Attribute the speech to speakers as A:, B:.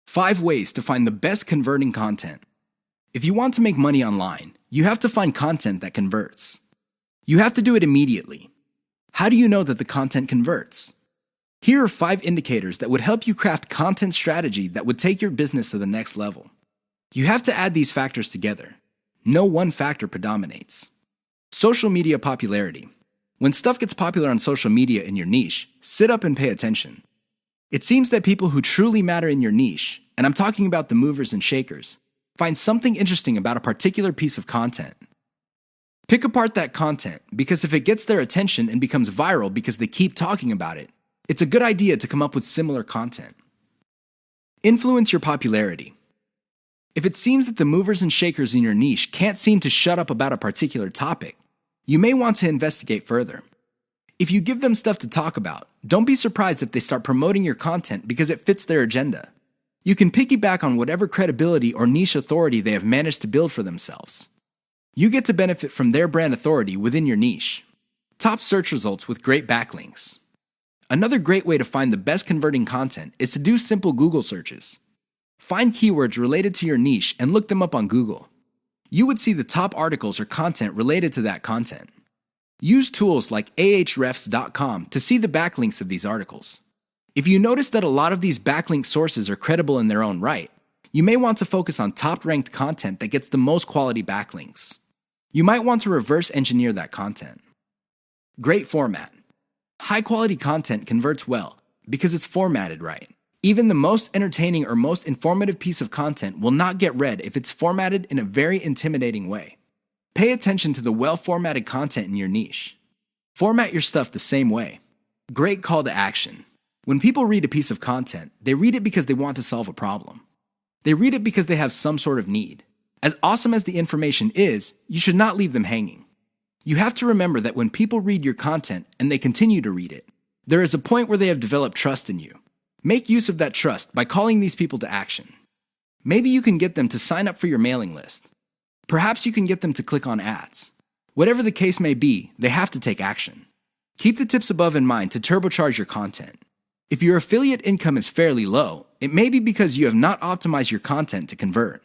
A: 5 ways to find the best converting content. If you want to make money online, you have to find content that converts. You have to do it immediately. How do you know that the content converts? Here are 5 indicators that would help you craft content strategy that would take your business to the next level. You have to add these factors together. No one factor predominates. Social media popularity. When stuff gets popular on social media in your niche, sit up and pay attention. It seems that people who truly matter in your niche, and I'm talking about the movers and shakers, find something interesting about a particular piece of content. Pick apart that content, because if it gets their attention and becomes viral because they keep talking about it, it's a good idea to come up with similar content. Influence your popularity. If it seems that the movers and shakers in your niche can't seem to shut up about a particular topic, you may want to investigate further. If you give them stuff to talk about, don't be surprised if they start promoting your content because it fits their agenda. You can piggyback on whatever credibility or niche authority they have managed to build for themselves. You get to benefit from their brand authority within your niche. Top search results with great backlinks. Another great way to find the best converting content is to do simple Google searches. Find keywords related to your niche and look them up on Google. You would see the top articles or content related to that content. Use tools like ahrefs.com to see the backlinks of these articles. If you notice that a lot of these backlink sources are credible in their own right, you may want to focus on top-ranked content that gets the most quality backlinks. You might want to reverse engineer that content. Great format. High-quality content converts well because it's formatted right. Even the most entertaining or most informative piece of content will not get read if it's formatted in a very intimidating way. Pay attention to the well-formatted content in your niche. Format your stuff the same way. Great call to action. When people read a piece of content, they read it because they want to solve a problem. They read it because they have some sort of need. As awesome as the information is, you should not leave them hanging. You have to remember that when people read your content and they continue to read it, there is a point where they have developed trust in you. Make use of that trust by calling these people to action. Maybe you can get them to sign up for your mailing list. Perhaps you can get them to click on ads. Whatever the case may be, they have to take action. Keep the tips above in mind to turbocharge your content. If your affiliate income is fairly low, it may be because you have not optimized your content to convert.